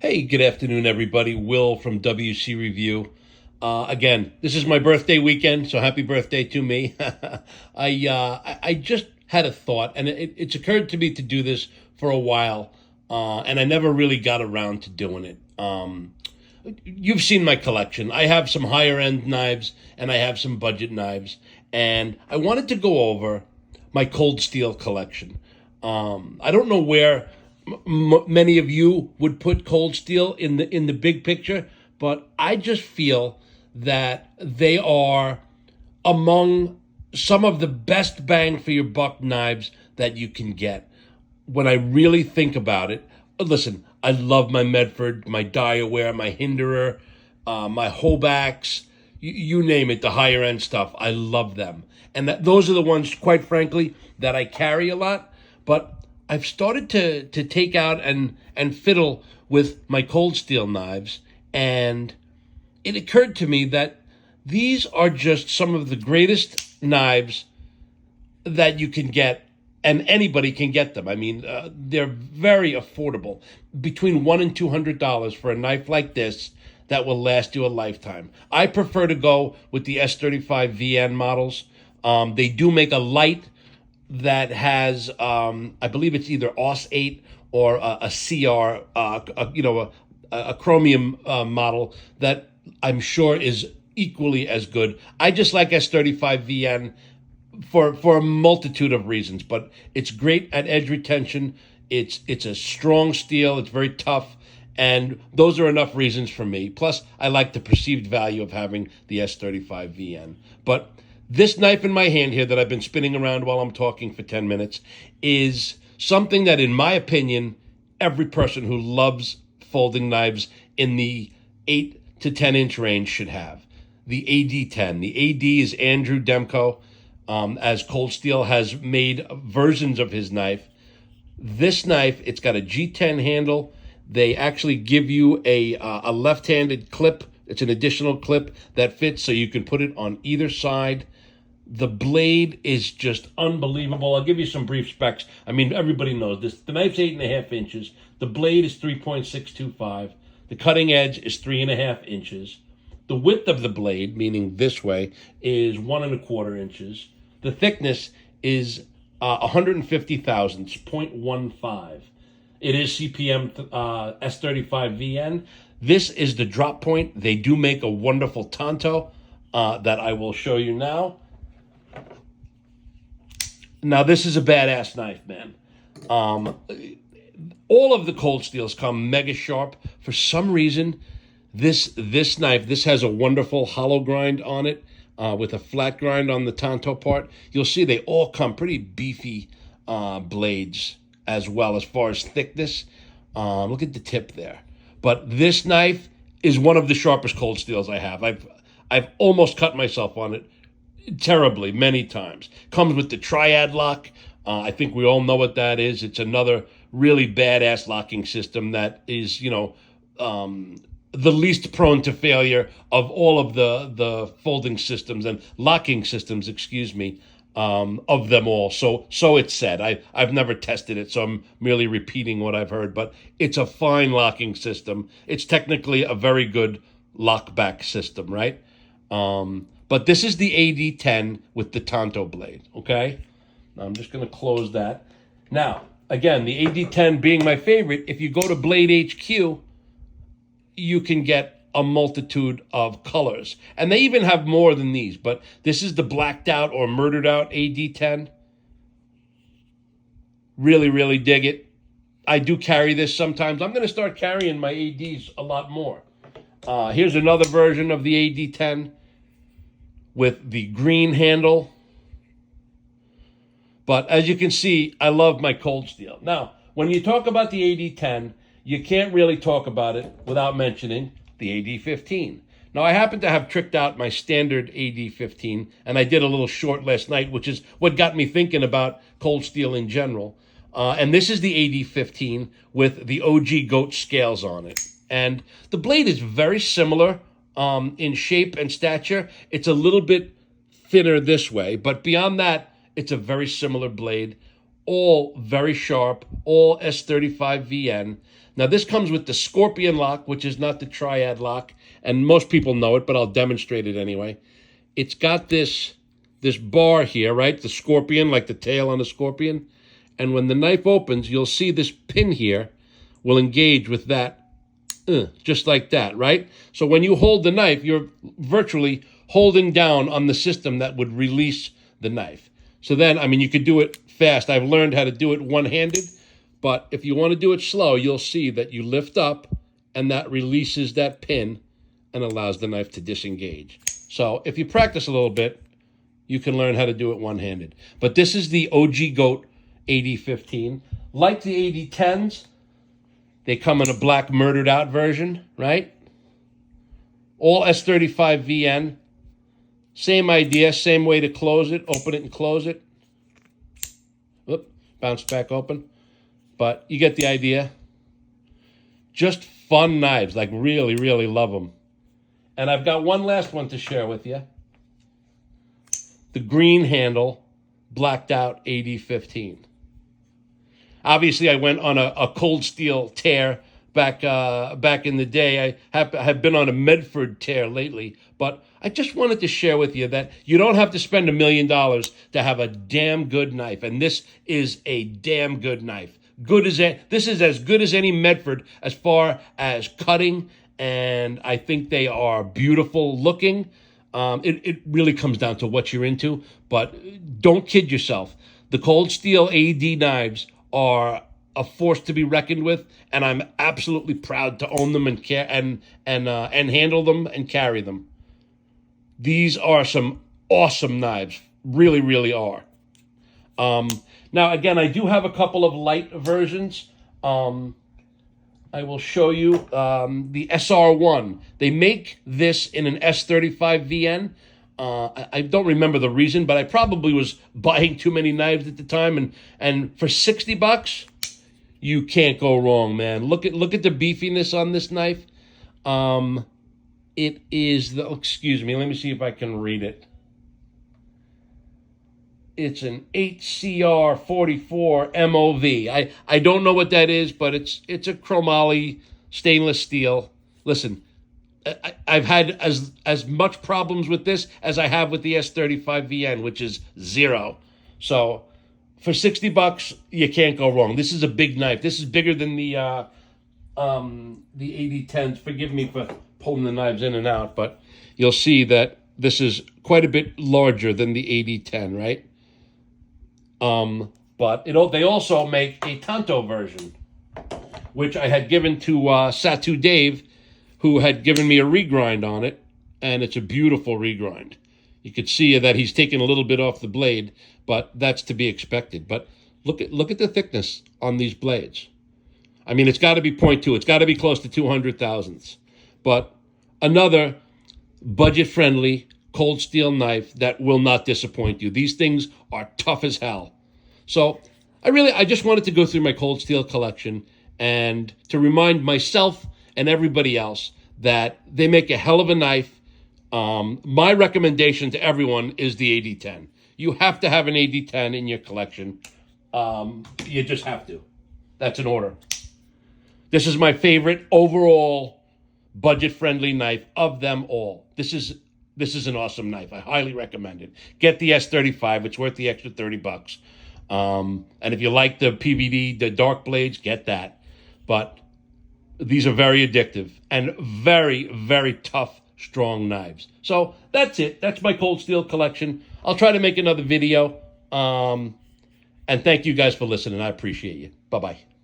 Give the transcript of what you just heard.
Hey, good afternoon, everybody. Will from WC Review. Again, this is my birthday weekend, so happy birthday to me. I just had a thought, and it's occurred to me to do this for a while, and I never really got around to doing it. You've seen my collection. I have some higher end knives, and I have some budget knives, and I wanted to go over my cold steel collection. I don't know where many of you would put cold steel in the big picture, but I just feel that they are among some of the best bang for your buck knives that you can get. When I really think about it, listen, I love my Medford, my Diaware, my Hinderer, my Hobacks, you name it, the higher end stuff. I love them, and those are the ones, quite frankly, that I carry a lot. But I've started to take out and fiddle with my cold steel knives, and it occurred to me that these are just some of the greatest knives that you can get, and anybody can get them. I mean, they're very affordable, between $100 and $200 for a knife like this that will last you a lifetime. I prefer to go with the S35 VN models. They do make a lite that has, I believe it's either OS 8 or a CR, a chromium model that I'm sure is equally as good. I just like S35 VN for a multitude of reasons, but it's great at edge retention. It's a strong steel. It's very tough. And those are enough reasons for me. Plus, I like the perceived value of having the S35 VN. But this knife in my hand here that I've been spinning around while I'm talking for 10 minutes is something that, in my opinion, every person who loves folding knives in the 8 to 10 inch range should have. The AD10. The AD is Andrew Demko, as Cold Steel has made versions of his knife. This knife, it's got a G10 handle. They actually give you a left-handed clip. It's an additional clip that fits so you can put it on either side. The blade is just unbelievable. I'll give you some brief specs. I mean, everybody knows this. The knife's 8.5 inches. The blade is 3.625. The cutting edge is 3.5 inches. The width of the blade, meaning this way, is 1.25 inches. The thickness is 150 thousandths, 0.15. It is CPM S35 VN. This is the drop point. They do make a wonderful tanto that I will show you now. Now, this is a badass knife, man. All of the cold steels come mega sharp. For some reason, this knife, this has a wonderful hollow grind on it with a flat grind on the tanto part. You'll see they all come pretty beefy blades as well as far as thickness. Look at the tip there. But this knife is one of the sharpest cold steels I have. I've almost cut myself on it terribly many times. Comes with the triad lock. I think we all know what that is. It's another really badass locking system that is, the least prone to failure of all of the folding systems and locking systems, of them all. So it's said. I've never tested it, so I'm merely repeating what I've heard, but it's a fine locking system. It's technically a very good lockback system, right? But this is the AD10 with the tanto blade, okay? I'm just going to close that. Now, again, the AD10 being my favorite, if you go to Blade HQ, you can get a multitude of colors. And they even have more than these, but this is the blacked out or murdered out AD10. Really, really dig it. I do carry this sometimes. I'm going to start carrying my ADs a lot more. Here's another version of the AD10 with the green handle. But as you can see, I love my cold steel. Now, when you talk about the AD10, you can't really talk about it without mentioning the AD15. Now, I happen to have tricked out my standard AD15, and I did a little short last night, which is what got me thinking about cold steel in general. And this is the AD15 with the OG goat scales on it. And the blade is very similar in shape and stature. It's a little bit thinner this way, but beyond that, it's a very similar blade. all very sharp, all S35VN. Now this comes with the Scorpion lock, which is not the Triad lock, and most people know it, but I'll demonstrate it anyway. It's got this bar here, right? The Scorpion, like the tail on a scorpion. And when the knife opens, you'll see this pin here will engage with that, just like that, right? So when you hold the knife, you're virtually holding down on the system that would release the knife. So then, I mean, you could do it fast. I've learned how to do it one-handed, but if you want to do it slow, you'll see that you lift up and that releases that pin and allows the knife to disengage. So if you practice a little bit, you can learn how to do it one-handed. But this is the OG GOAT 8015. Like the 8010s, they come in a black murdered out version, right? All S35VN. Same idea, same way to close it, open it and close it. Whoop, bounce back open. But you get the idea. Just fun knives, like really, really love them. And I've got one last one to share with you. The green handle, blacked out 8015. Obviously, I went on a cold steel tear back in the day. I have been on a Medford tear lately, but I just wanted to share with you that you don't have to spend $1 million to have a damn good knife, and this is a damn good knife. This is as good as any Medford as far as cutting, and I think they are beautiful looking. It really comes down to what you're into, but don't kid yourself. The cold steel AD knives are a force to be reckoned with, and I'm absolutely proud to own them and handle them and carry them. These are some awesome knives, really, really are. Now, again, I do have a couple of light versions. I will show you the SR1. They make this in an S35VN. I don't remember the reason, but I probably was buying too many knives at the time. And for $60, you can't go wrong, man. Look at the beefiness on this knife. It is excuse me, let me see if I can read it. It's an 8CR44 MOV. I don't know what that is, but it's a chromoly stainless steel. Listen, I've had as much problems with this as I have with the S35VN, which is 0. So for $60, you can't go wrong. This is a big knife. This is bigger than the 8010s. Forgive me for pulling the knives in and out, but you'll see that this is quite a bit larger than the 8010, right? But they also make a Tanto version, which I had given to Satu Dave, who had given me a regrind on it, and it's a beautiful regrind. You could see that he's taken a little bit off the blade, but that's to be expected. But look at the thickness on these blades. I mean, it's got to be 0.2. It's got to be close to 200 thousandths. But another budget-friendly cold steel knife that will not disappoint you. These things are tough as hell. So I just wanted to go through my cold steel collection and to remind myself and everybody else that they make a hell of a knife. My recommendation to everyone is the 8010. You have to have an 8010 in your collection. You just have to. That's an order. This is my favorite overall budget-friendly knife of them all. This is an awesome knife. I highly recommend it. Get the S35. It's worth the extra $30. And if you like the PVD, the dark blades, get that. But these are very addictive and very, very tough, strong knives. So that's it. That's my cold steel collection. I'll try to make another video. And thank you guys for listening. I appreciate you. Bye-bye.